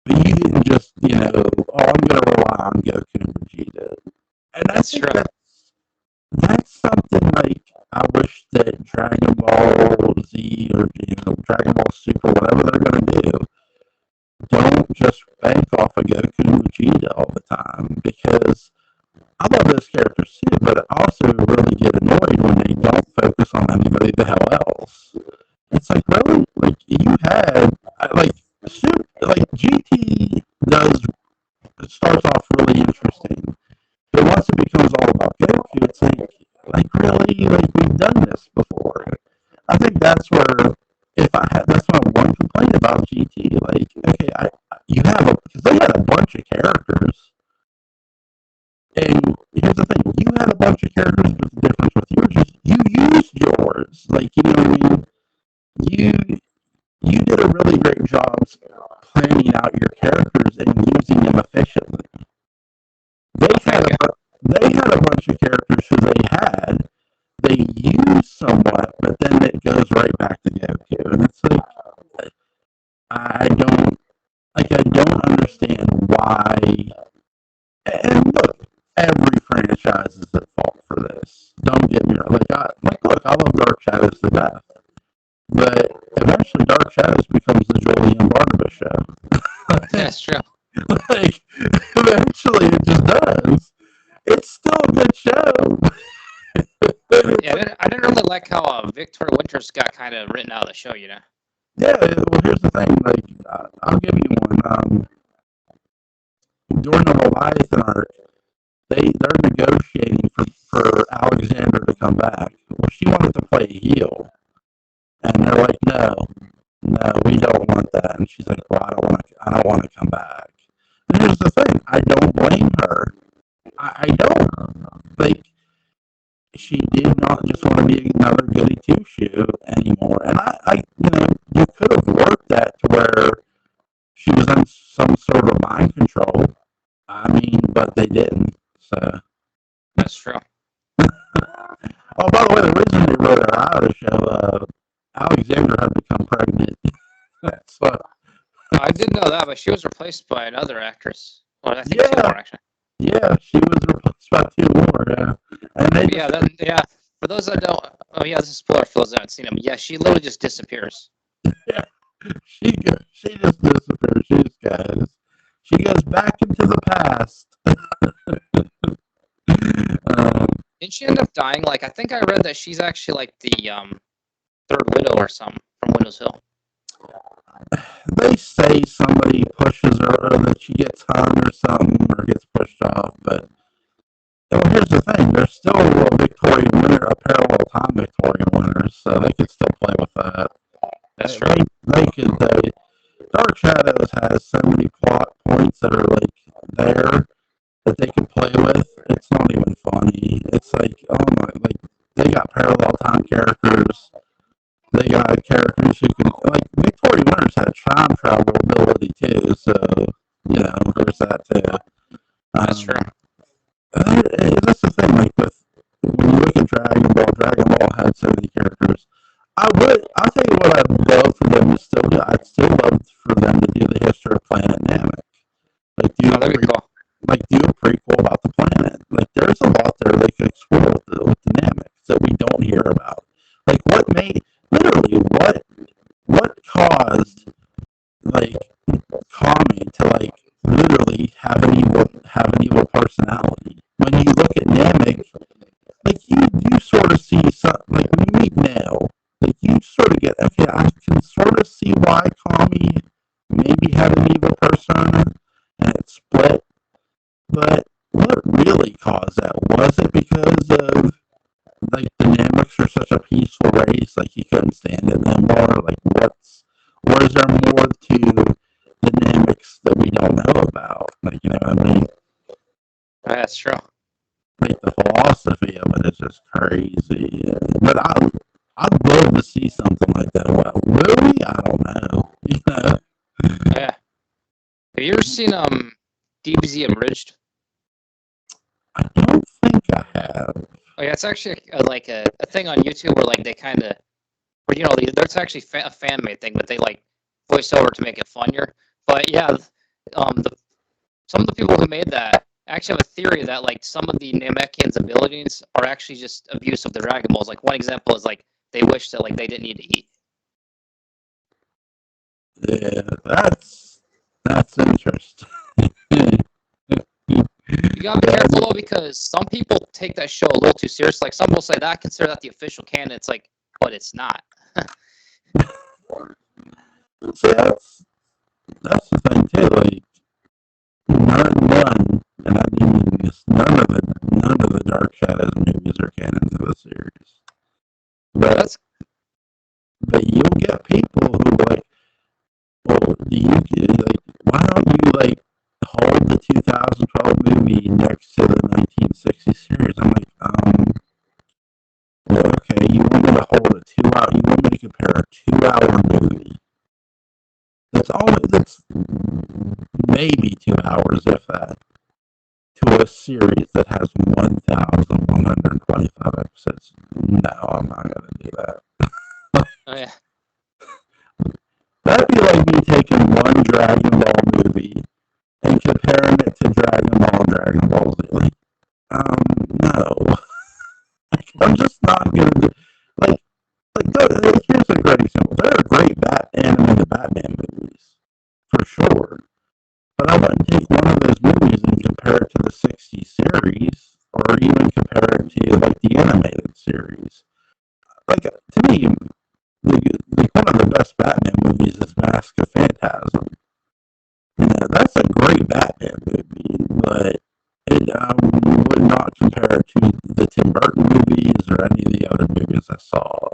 But you didn't just, you know, oh, I'm going to rely on Goku and Vegeta. And I That's think true. that's something like I wish that Dragon Ball Z or you know Dragon Ball Super, whatever they're going to do, don't just bank off of Goku and Vegeta all the time because I love those characters too, but I also really get annoyed when they don't focus on anybody the hell else. It's like really, like you had like like GT does it starts off really interesting. But once it becomes all about Goku, it's like really, like we've done this before. I think that's where, if I had, that's my one complaint about GT. Like, okay, you have because they had a bunch of characters, and here's the thing: you had a bunch of characters, but the difference with yours is you used yours. Like, you know what I mean? You you did a really great job planning out your characters and using them efficiently. They had a they had a bunch of characters who they use somewhat, but then it goes right back to Goku, and it's like I don't I don't understand why. And look, every franchise is at fault for this. Don't get me wrong. Look, I love Dark Shadows to death, but eventually Dark Shadows becomes the Julian Barnabas show. That's true. Like eventually it just does. It's still a good show. Yeah, I didn't really like how Victor Winters got kind of written out of the show, you know? Yeah, well, here's the thing. Like, I'll give you one. During the Leviathan arc, they're negotiating for Alexander to come back. Well, she wanted to play heel, and they're like, no, we don't want that. And she's like, well, I don't want to come back. And here's the thing. I don't blame her. I don't. Like, she did not just want to be another goody two shoe anymore. And you know, you could have worked that to where she was in some sort of mind control. I mean, but they didn't. So That's That's true. Oh, by the way, the reason they wrote her out of the show, Alexandra had become pregnant. So, I did know that, but she was replaced by another actress. Well, I think two yeah, more actually. yeah, she was replaced by two more, yeah. And they But yeah, then yeah. For those that don't, oh yeah, this is a spoiler for those that haven't seen them. Yeah, she literally just disappears. yeah, she just disappears. She goes back into the past. um, Didn't she end up dying? Like I think I read that she's actually like the third widow or something from Windows Hill. they say somebody pushes her, or that she gets hung or something, or gets pushed off, but here's the thing: there's still a Victorian winner, a parallel time Victorian winner, so they could still play with that. That's true. They could. Dark Shadows has so many plot points that are like there that they can play with. It's not even funny. It's like, oh my, like they got parallel time characters. They got characters who can, like Victoria Winters had time travel ability too. So there's that too. That's true. That's the thing. Like when you look at Dragon Ball had so many characters. I'll tell you what I'd love for them to still do. I'd still love for them to do the history of Planet Namek. Like Oh, that'd be cool. do a prequel about the planet. Like there's a lot there they could explore with the Nameks that we don't hear about. Like what caused like Kami to like literally have an evil personality. When you look at Namek, like you sort of see some, like when you meet Neo, like you sort of get, okay, I can sort of see why Kami maybe had an evil persona and it split, but what really caused that? Was it because of like the Nameks are such a peaceful race, like he couldn't stand it anymore? Like or is there more to the Nameks that we don't know about? Like, you know what I mean? That's true. Like the philosophy of it is just crazy. But I'd love to see something like that. Well, really? I don't know. Yeah. Have you ever seen DBZ Abridged? I don't think I have. Oh yeah, it's actually like a thing on YouTube where like they kind of, where there's actually a fan made thing, but they like voice over to make it funnier. But yeah, some of the people who made that actually have a theory that like some of the Namekians' abilities are actually just abuse of the Dragon Balls. Like one example is like they wish that like they didn't need to eat. Yeah, that's interesting. You gotta be careful though, because some people take that show a little too serious. Like some will say that, consider that the official canon. It's like, but it's not. See, that's the thing too. Like none, and I mean this, none of the Dark Shadows movies are canon to the series. But That's but you'll get people who like, well, like, why don't you like hold the 2012 movie next to the 1960 series? I'm like, well, okay, you want me to hold a 2 hour, you want me to compare a 2 hour movie that's maybe 2 hours, if that, to a series that has 1,125 episodes. No, I'm not going to do that. oh yeah. That'd be like me taking one Dragon Ball movie and comparing it to Dragon Ball Z. Like, no. I'm just not going to do, like, here's a great example. There are great animated Batman movies, for sure. But I wouldn't take one of those movies and compare it to the 60 series, or even compare it to like the animated series. Like to me, one of the best Batman movies is Mask of Phantasm. That's a great Batman movie, but I would not compare it to the Tim Burton movies or any of the other movies I saw.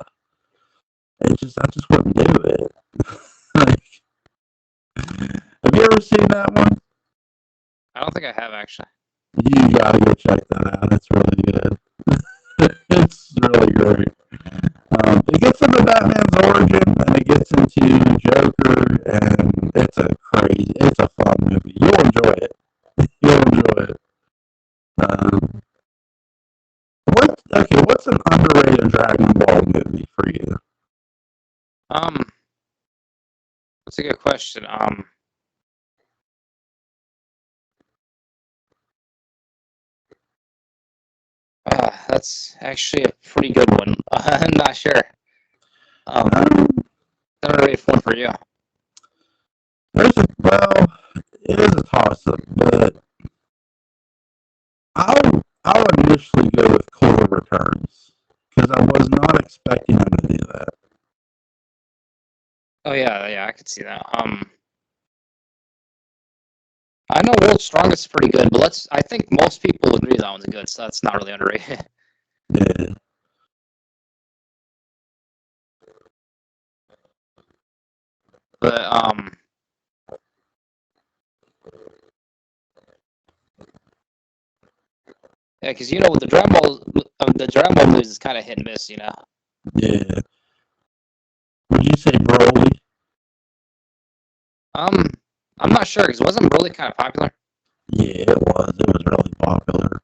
I just wouldn't do it. Like, have you ever seen that one? I don't think I have actually. You gotta go check that out. It's really good. It's really great. It gets into Batman's origin and it gets into Joker, and it's a fun movie. You'll enjoy it. You'll enjoy it. Okay, what's an underrated Dragon Ball movie for you? Um, that's a good question. That's actually a pretty good one. I'm not sure. Um, Underrated one for you. well, it is a toss up, but I'll initially go with Culver Returns because I was not expecting him to do that. Oh yeah, I could see that. I know World's Strongest is pretty good, but I think most people agree that one's good, so that's not really underrated. Yeah. But yeah, because the Dragon Ball movies is kind of hit and miss, you know. Yeah. Would you say Broly? Um, I'm not sure because wasn't really kind of popular. Yeah, it was. It was really popular.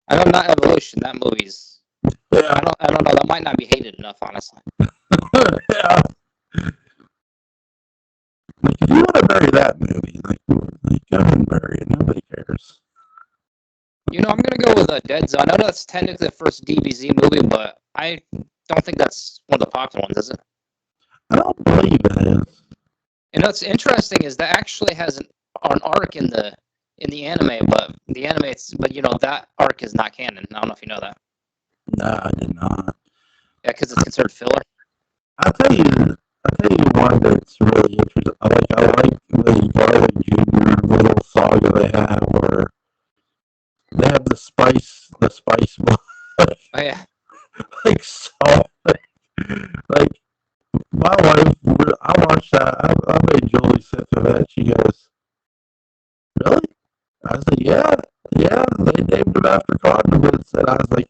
I know not Evolution. That movie's Yeah. I don't know. That might not be hated enough, honestly. Yeah. Like, if you want to bury that movie, like go ahead and bury it. Nobody cares. You know, I'm gonna go with Dead Zone. I know that's technically the first DBZ movie, but I don't think that's one of the popular ones, is it? I don't believe it is. And what's interesting is that actually has an arc in the anime, but but you know that arc is not canon. I don't know if you know that. No, I did not. Yeah, because it's considered filler. I'll tell you, I'll tell you one that's really interesting. I like the Garlic Junior little saga they have where they have the spice, Oh yeah, like so, like my wife. I watched that. I made Julie sit through that. She goes, "Really?" I said, "Yeah, yeah." They named him after condiments, and I was like,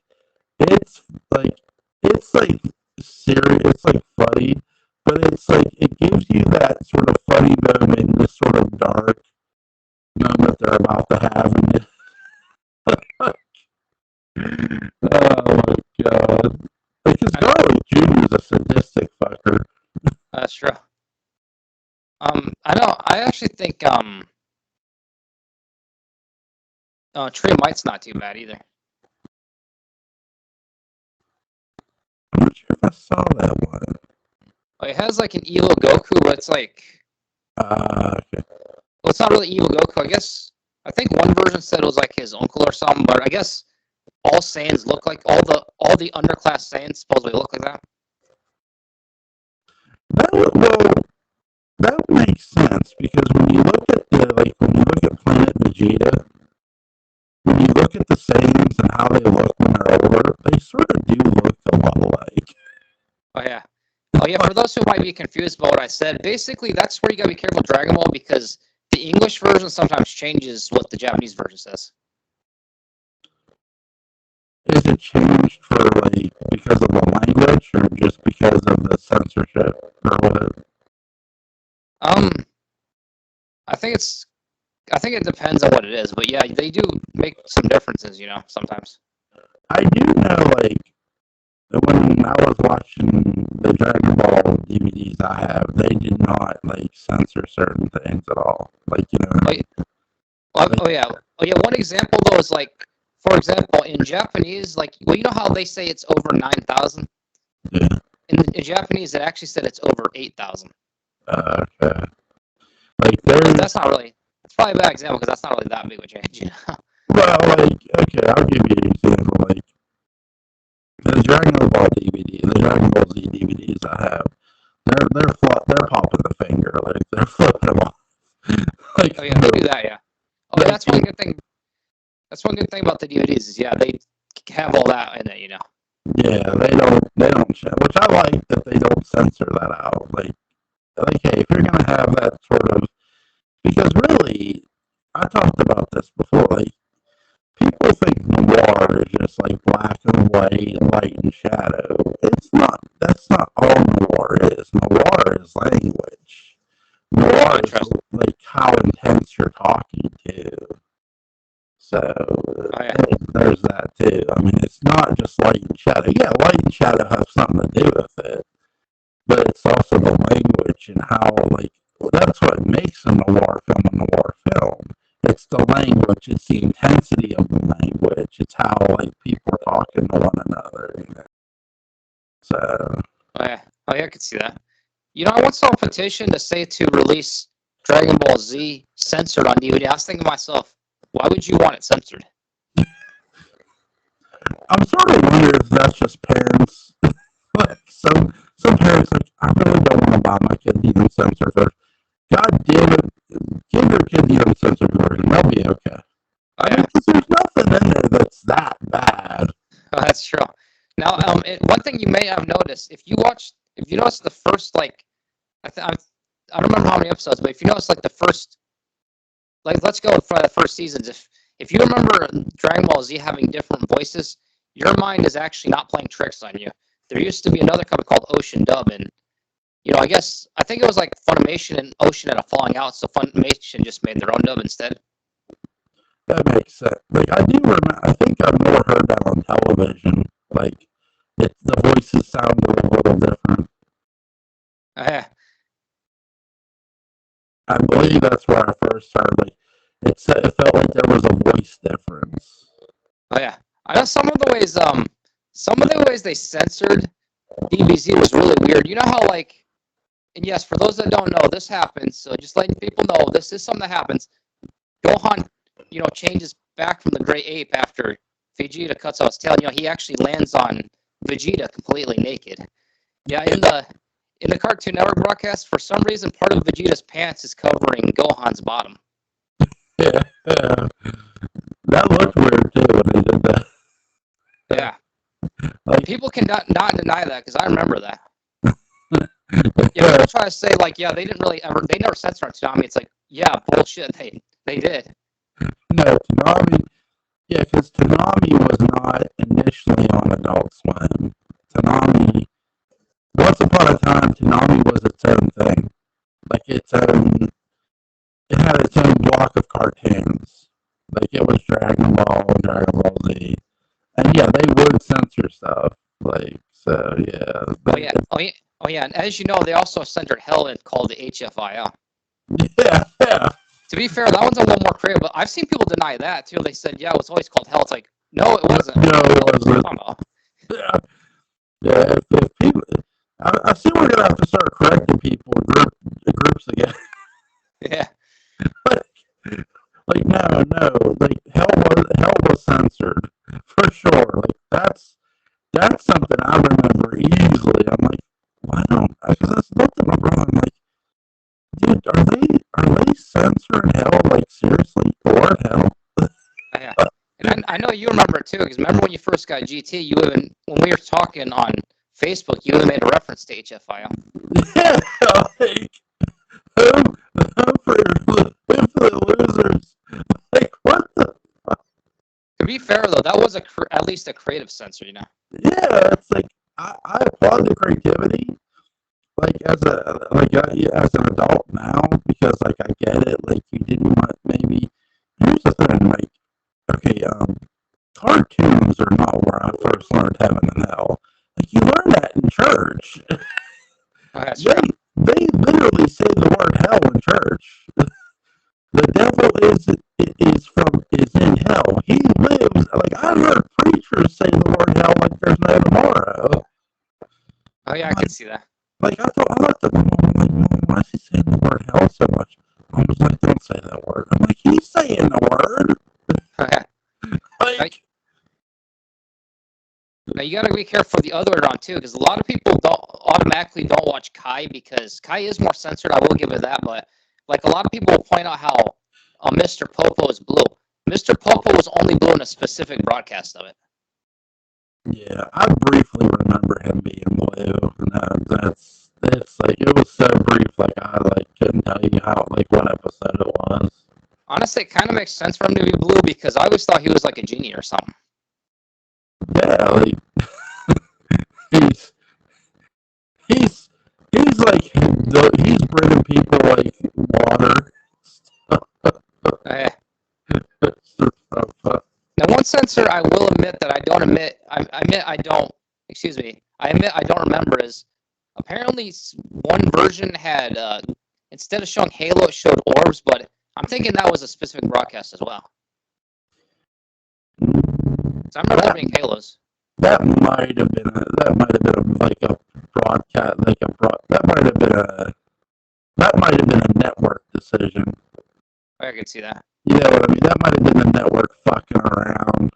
"It's like, it's like serious. It's like funny." But it's like it gives you that sort of funny moment, this sort of dark moment they're about to have. And oh my god. Because I, Garlic Jr. is a sadistic fucker. that's true. I know. I actually think Tree of Might's not too bad either. I'm not sure if I saw that one. It has like an evil Goku, but it's like, Okay. well, it's not really evil Goku. I guess I think one version said it was like his uncle or something, but I guess all Saiyans look like all the underclass Saiyans supposedly look like that. Well, that makes sense because when you look at when you look at Planet Vegeta, when you look at the Saiyans and how they look when they're older, they sort of do look a lot alike. Oh yeah. Oh yeah. For those who might be confused about what I said, basically that's where you gotta be careful with Dragon Ball because the English version sometimes changes what the Japanese version says. Is it changed for because of the language or just because of the censorship or what? Um, I think it's I think it depends on what it is, but yeah, they do make some differences, you know, sometimes. I do know when I was watching the Dragon Ball DVDs I have, they did not censor certain things at all. Oh, Like, oh yeah. One example though is like, for example, in Japanese, like, well, you know how they say it's over 9,000. yeah, In Japanese, it actually said it's over 8,000. okay. Like But there's that's not really. It's probably a bad example because that's not really that big of a change. You know? well, okay, I'll give you an example. Like the Dragon Ball DVD, the Dragon Ball Z DVDs I have, they're popping the finger, like they're flipping them off. Like Oh yeah, they do that. Yeah. Oh, like that's one good thing. That's one good thing about the DVDs is yeah, they have all that in it. You know. yeah, they don't which I like that they don't censor that out. Like hey, if you're gonna have that sort of because really, I talked about this before. Like people think noir is just like black and white, light and shadow. It's not. That's not all noir is. Noir is language. Oh, Noir is interesting. like how intense you're talking to. So there's that too. I mean, it's not just light and shadow. Yeah, light and shadow have something to do with it, but it's also the language and how like that's what makes a noir film a noir film. It's the language. It's the intensity of the language. It's how like people are talking to one another. You know? So. I could see that. You know, I once saw a petition to say to release Dragon Ball Z censored on DVD. I was thinking to myself, why would you want it censored? I'm sort of wondering if that's just parents. Like some parents like, I really don't want to buy my kid the uncensored version. God damn it, give your kid the uncensored version. They'll be okay. I mean, because there's nothing in there that's that bad. Oh, that's true. Now, one thing you may have noticed, if you notice the first like, I don't remember how many episodes, but if you notice like the first, like let's go for the first seasons. If you remember Dragon Ball Z having different voices, your mind is actually not playing tricks on you. There used to be another company called Ocean Dub, and you know, I think it was like Funimation and Ocean ended up falling out, so Funimation just made their own dub instead. That makes sense. Like I do remember, I think I've never heard that on television. Like the voices sound a little different. I believe that's where I first heard. Like it felt like there was a voice difference. Oh yeah, I know some of the ways they censored DBZ was really weird. You know how like, and yes, for those that don't know, this happens. So just letting people know, this is something that happens. Gohan, you know, changes back from the Great Ape after Vegeta cuts off his tail. You know, he actually lands on Vegeta completely naked. Yeah, in the Cartoon Network broadcast, for some reason, part of Vegeta's pants is covering Gohan's bottom. Yeah, that looked weird too when they did that. Yeah, like, people cannot deny that because I remember that. Yeah, people try to say like, yeah, they never censored on Toonami. It's like, yeah, bullshit. They did. No, Toonami. Yeah, because Toonami was not initially on Adult Swim. Toonami. Once upon a time, Toonami was its own thing. Like its own. It had its own block of cartoons. Like it was Dragon Ball and Dragon Ball Z. And yeah, they would censor stuff. Like, so yeah. Oh yeah. And as you know, they also censored Hell and called the HFIL. Yeah. To be fair, that one's a little more creative, but I've seen people deny that too. They said, yeah, it was always called Hell. It's like, no, it wasn't. No, it wasn't. Yeah. If people, I see we're gonna have to start correcting people in groups again. Yeah. Like no, like hell was censored for sure. Like that's something I remember easily. I'm like, why don't? Because I looked at my brother. I'm like, dude, are they censoring hell? Like seriously, the word hell? Yeah. And I know you remember it too, because remember when you first got GT, when we were talking on Facebook, you even made a reference to HFIL. Yeah, like for the losers. Like what the fuck? To be fair though, that was at least a creative censor, you know. Yeah, it's like I applaud the creativity. Like as an adult now, because like I get it. Like you didn't want maybe. Here's the thing. Like okay, cartoons are not where I first learned heaven and hell. Like you learn that in church. Oh, that's true. They literally say the word hell in church. The devil is in hell. He lives. Like I heard preachers say the word hell like there's no tomorrow. Oh yeah, I can see that. Like I looked at my mom. I'm like, Mom, why is he saying the word hell so much? Mom was like, don't say that word. I'm like, he's saying the word. Oh, yeah. Like. Now you got to be careful the other way around too, because a lot of people automatically don't watch Kai because Kai is more censored. I will give it that, but like a lot of people will point out how Mr. Popo is blue. Mr. Popo was only blue in a specific broadcast of it. Yeah, I briefly remember him being blue. That's like it was so brief. Like I couldn't tell you what episode it was. Honestly, it kind of makes sense for him to be blue because I always thought he was like a genie or something. Yeah, like he's like he's bringing people like water. answer I will admit that I don't admit. I admit I don't. Excuse me. I admit I don't remember is apparently one version had instead of showing Halo, it showed orbs, but I'm thinking that was a specific broadcast as well. So I remember there being Halos. That might have been like a broadcast, that might have been a network decision. I could see that. You know what I mean? That might have been the network fucking around,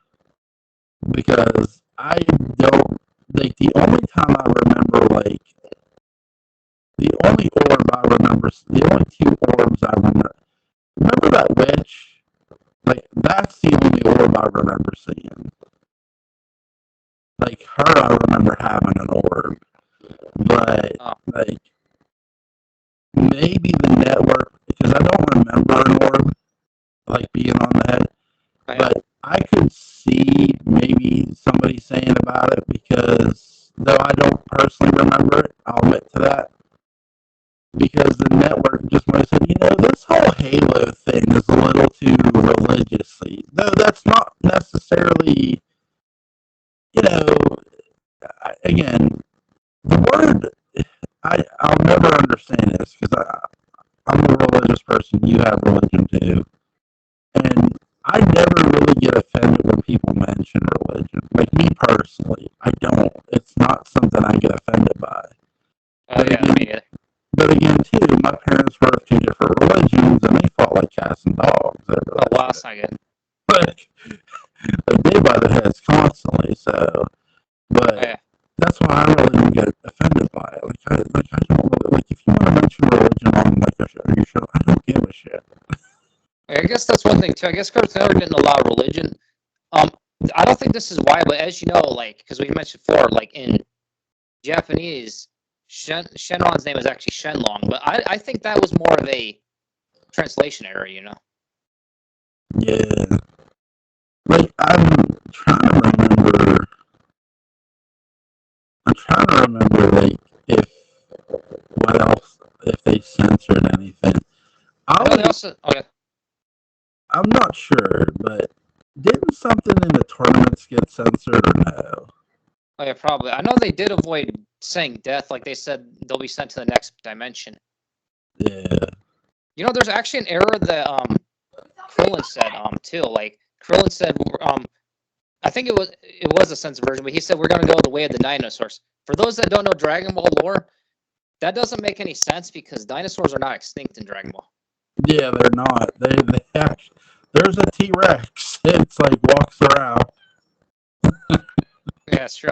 because I don't, like, the only time I remember, like, the only two orbs I remember that witch? Like, that's the only orb I remember seeing. Like, her, I remember having an orb. But, like, maybe the network, because I don't remember an orb, like, being on that. But I could see maybe somebody saying about it, because, though I don't personally remember it, I'll admit to that. Because the network just might have said, this whole Halo thing is a little too religiously. Though that's not necessarily, again, the word, I'll never understand this, because I'm a religious person, you have religion too. And I never really get offended when people mention religion. Like, me personally, I don't. It's not something I get offended by. But again, too, my parents were of two different religions, and they fought like cats and dogs. Oh, wow, that's not good. Like, they butt heads constantly, so. But that's why I really don't get offended by it. I don't really, like, if you want to mention religion on, like, a show, I don't give a shit. I guess that's one thing, too. I guess Cartoon Network didn't allow religion. I don't think this is why, but as you know, like, because we mentioned before, like, in Japanese, Shenron's name is actually Shenlong, but I think that was more of a translation error, Yeah. Like, I'm trying to remember, like, what else, if they censored anything. They also, I'm not sure, but didn't something in the tournaments get censored, or no? Oh, yeah, probably. I know they did avoid saying death, like they said they'll be sent to the next dimension. Yeah. There's actually an error that Krillin said too. Like Krillin said, I think it was a censored version, but he said we're gonna go the way of the dinosaurs. For those that don't know Dragon Ball lore, that doesn't make any sense because dinosaurs are not extinct in Dragon Ball. Yeah, they're not. They actually, there's a T-Rex. It's like walks around. Yeah, it's true.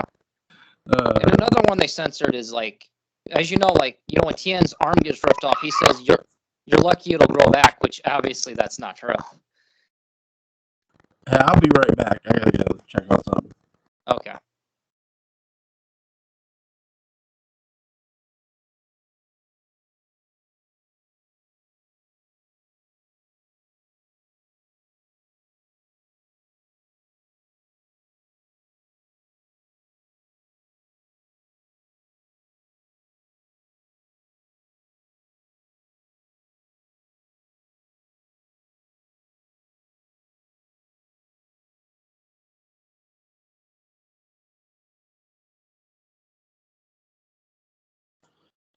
And another one they censored is like, as you know, when Tien's arm gets ripped off, he says you're lucky it'll grow back, which obviously that's not true. Hey, I'll be right back. I gotta go check on something. Okay.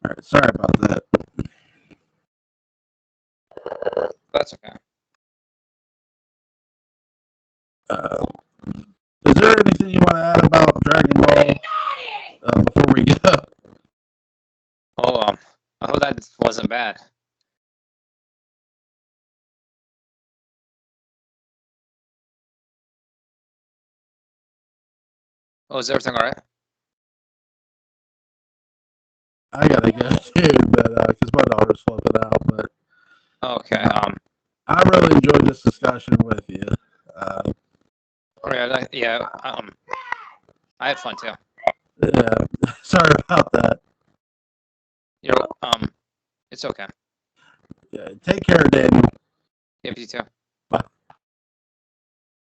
All right, sorry about that. That's okay. Is there anything you want to add about Dragon Ball before we go? Oh, I hope that wasn't bad. Oh, is everything all right? I gotta go too, but because my daughter's flipping out. But okay. I really enjoyed this discussion with you. Yeah. I had fun too. Yeah, sorry about that. It's okay. Yeah, take care, Daniel. Yep, you too.